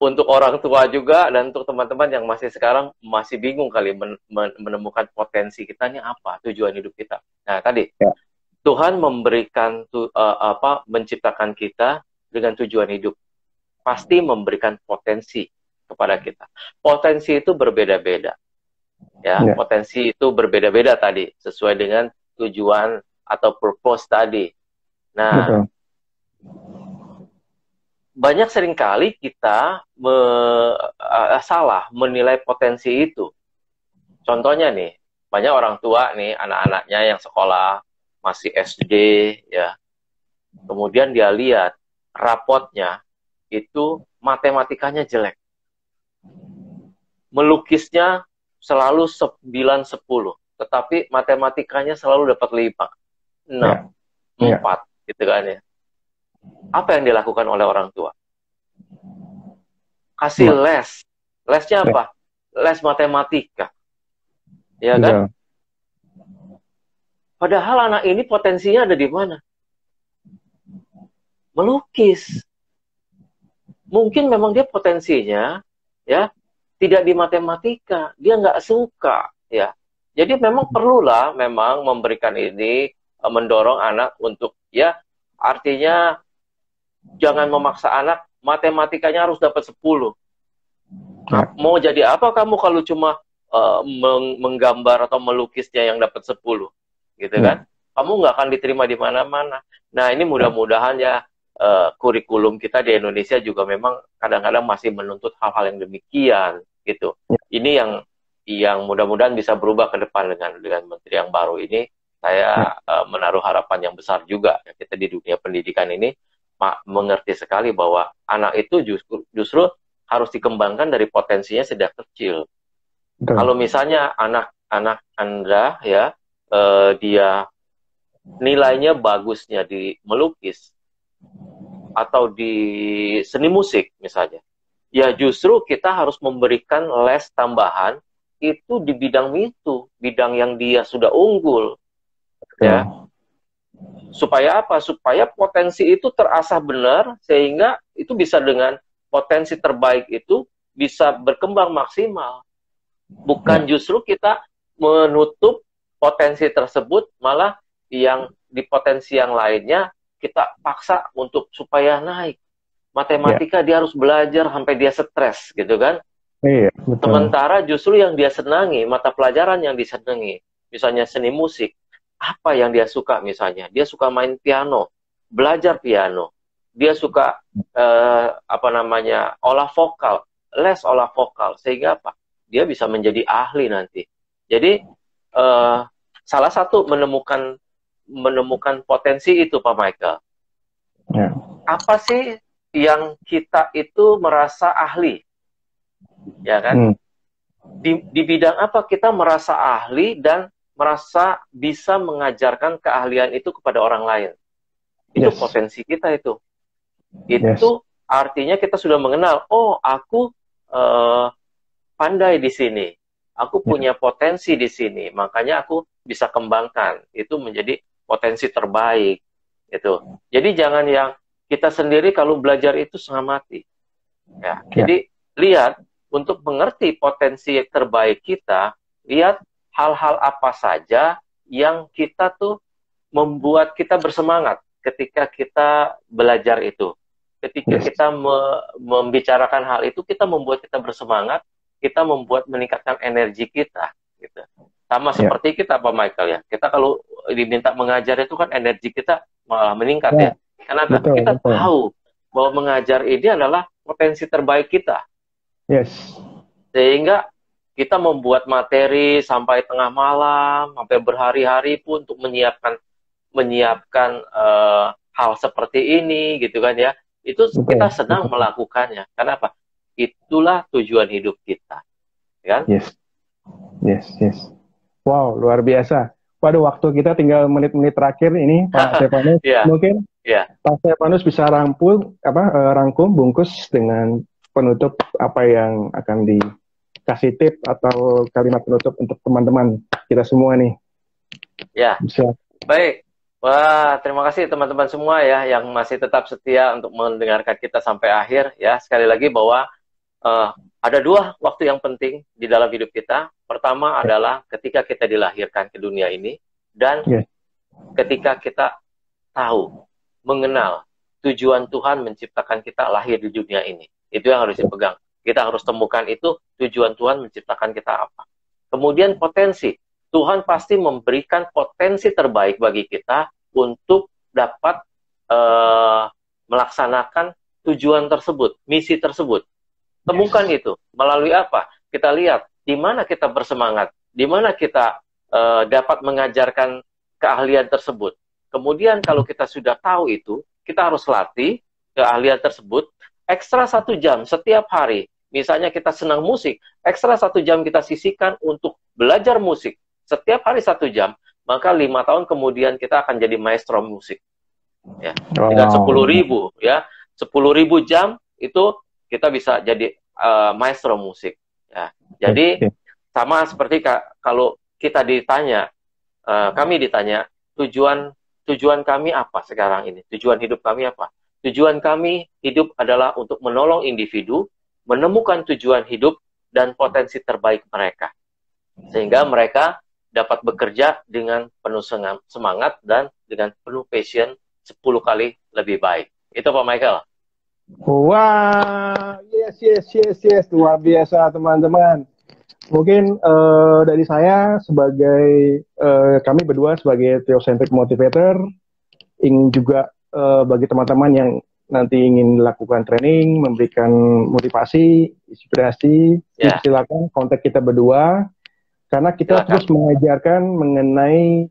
untuk orang tua juga dan untuk teman-teman yang sekarang masih bingung kali menemukan potensi kita ini apa, tujuan hidup kita. Nah tadi Tuhan memberikan menciptakan kita dengan tujuan hidup, pasti memberikan potensi kepada kita. Potensi itu berbeda-beda, ya. Potensi itu berbeda-beda tadi sesuai dengan tujuan atau purpose tadi. Nah. Banyak seringkali kita salah menilai potensi itu. Contohnya nih, banyak orang tua nih, anak-anaknya yang sekolah masih SD, ya. Kemudian dia lihat rapotnya itu matematikanya jelek. Melukisnya selalu 9-10, tetapi matematikanya selalu dapat 5, 6, 4, gitu kan ya. Apa yang dilakukan oleh orang tua? Kasih les. Lesnya apa? Les matematika. Ya kan? Padahal anak ini potensinya ada di mana? Melukis. Mungkin memang dia potensinya ya tidak di matematika. Dia nggak suka ya. Jadi memang perlulah memang memberikan ini, mendorong anak untuk ya, artinya jangan memaksa anak matematikanya harus dapat 10. Mau jadi apa kamu kalau cuma menggambar atau melukisnya yang dapat 10, gitu kan? Kamu nggak akan diterima di mana-mana. Nah ini mudah-mudahan ya kurikulum kita di Indonesia juga memang kadang-kadang masih menuntut hal-hal yang demikian gitu. Ini yang mudah-mudahan bisa berubah ke depan dengan menteri yang baru ini. Saya menaruh harapan yang besar juga ya, kita di dunia pendidikan ini mengerti sekali bahwa anak itu justru harus dikembangkan dari potensinya sejak kecil. Betul. Kalau misalnya anak-anak Anda ya dia nilainya bagusnya di melukis atau di seni musik misalnya, ya justru kita harus memberikan les tambahan itu di bidang itu, bidang yang dia sudah unggul. Ya, supaya apa? Supaya potensi itu terasah benar, sehingga itu bisa dengan potensi terbaik itu bisa berkembang maksimal. Bukan justru kita menutup potensi tersebut, malah yang di potensi yang lainnya kita paksa untuk supaya naik. Matematika dia harus belajar sampai dia stres, gitu kan? Iya, betul. Sementara justru yang dia senangi, mata pelajaran yang disenangi, misalnya seni musik, apa yang dia suka misalnya? Dia suka main piano, belajar piano. Dia suka olah vokal, les olah vokal, sehingga apa? Dia bisa menjadi ahli nanti. Jadi salah satu menemukan potensi itu, Pak Michael. Ya. Apa sih yang kita itu merasa ahli? Ya kan? Di bidang apa kita merasa ahli dan merasa bisa mengajarkan keahlian itu kepada orang lain. Itu potensi kita itu. Itu artinya kita sudah mengenal, oh aku pandai di sini. Aku punya potensi di sini. Makanya aku bisa kembangkan. Itu menjadi potensi terbaik. Itu. Jadi jangan yang kita sendiri kalau belajar itu setengah mati. Ya. Jadi lihat, untuk mengerti potensi terbaik kita, lihat hal-hal apa saja yang kita tuh membuat kita bersemangat ketika kita belajar itu. Ketika kita membicarakan hal itu, kita membuat kita bersemangat, kita meningkatkan energi kita. Gitu. Sama seperti kita, Pak Michael ya. Kita kalau diminta mengajar itu kan energi kita malah meningkat ya. Karena kita tahu bahwa mengajar ini adalah potensi terbaik kita. Sehingga kita membuat materi sampai tengah malam, sampai berhari-hari pun untuk menyiapkan hal seperti ini, gitu kan ya. Itu kita senang melakukannya. Kenapa? Itulah tujuan hidup kita, kan? Wow, luar biasa. Waduh, waktu kita tinggal menit-menit terakhir ini, Pak Stefanus. Mungkin Pak Stefanus bisa rangkum, bungkus dengan penutup apa yang akan dikasih tip atau kalimat penutup untuk teman-teman kita semua nih. Ya, baik. Wah, terima kasih teman-teman semua ya yang masih tetap setia untuk mendengarkan kita sampai akhir ya. Sekali lagi bahwa ada dua waktu yang penting di dalam hidup kita. Pertama adalah ketika kita dilahirkan ke dunia ini dan ketika kita tahu, mengenal tujuan Tuhan menciptakan kita lahir di dunia ini. Itu yang harus dipegang. Kita harus temukan itu tujuan Tuhan menciptakan kita apa. Kemudian potensi. Tuhan pasti memberikan potensi terbaik bagi kita untuk dapat melaksanakan tujuan tersebut, misi tersebut. Temukan itu. Melalui apa? Kita lihat di mana kita bersemangat, di mana kita dapat mengajarkan keahlian tersebut. Kemudian kalau kita sudah tahu itu, kita harus latih keahlian tersebut ekstra 1 jam setiap hari. Misalnya kita senang musik, ekstra 1 jam kita sisihkan untuk belajar musik. Setiap hari 1 jam, maka 5 tahun kemudian kita akan jadi maestro musik. Ya. Dengan 10.000 ya, 10.000 jam itu kita bisa jadi maestro musik. Ya. Jadi sama seperti kalau kita ditanya, kami ditanya tujuan kami apa sekarang ini? Tujuan hidup kami apa? Tujuan kami hidup adalah untuk menolong individu, menemukan tujuan hidup dan potensi terbaik mereka. Sehingga mereka dapat bekerja dengan penuh semangat dan dengan penuh passion 10 kali lebih baik. Itu Pak Michael. Wah, yes. Luar biasa teman-teman. Mungkin dari saya sebagai, kami berdua sebagai Theocentric Motivator, ingin juga bagi teman-teman yang nanti ingin melakukan training, memberikan motivasi, inspirasi, silakan kontak kita berdua, karena kita terus mengajarkan mengenai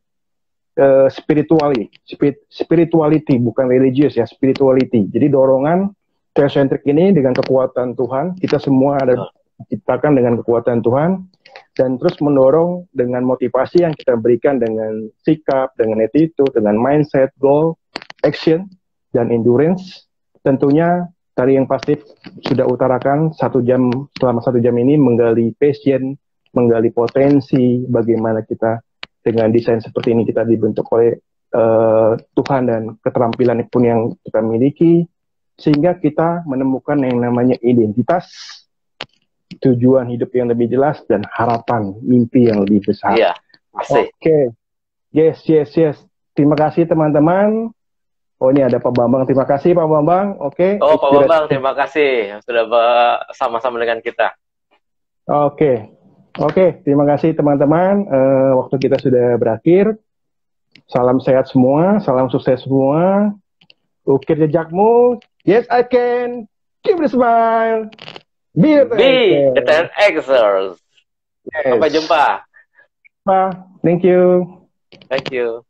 spirituality, bukan religius ya, spirituality. Jadi dorongan theocentric ini dengan kekuatan Tuhan, kita semua ada diciptakan dengan kekuatan Tuhan, dan terus mendorong dengan motivasi yang kita berikan dengan sikap, dengan attitude, dengan mindset, goal, action, dan endurance. Tentunya tadi yang pasti sudah utarakan selama 1 jam ini menggali passion, menggali potensi, bagaimana kita dengan desain seperti ini kita dibentuk oleh Tuhan dan keterampilan pun yang kita miliki, sehingga kita menemukan yang namanya identitas, tujuan hidup yang lebih jelas, dan harapan, mimpi yang lebih besar. Iya, Oke. Yes. Terima kasih teman-teman. Oh, ini ada Pak Bambang. Terima kasih Pak Bambang. Oke. Oh, Pak Bambang, terima kasih sudah bersama-sama dengan kita. Oke, terima kasih teman-teman. Waktu kita sudah berakhir. Salam sehat semua, salam sukses semua. Ukir jejakmu. Yes, I can. Keep the smile. Be the 10Xers. Yes. Sampai jumpa. Thank you. Thank you.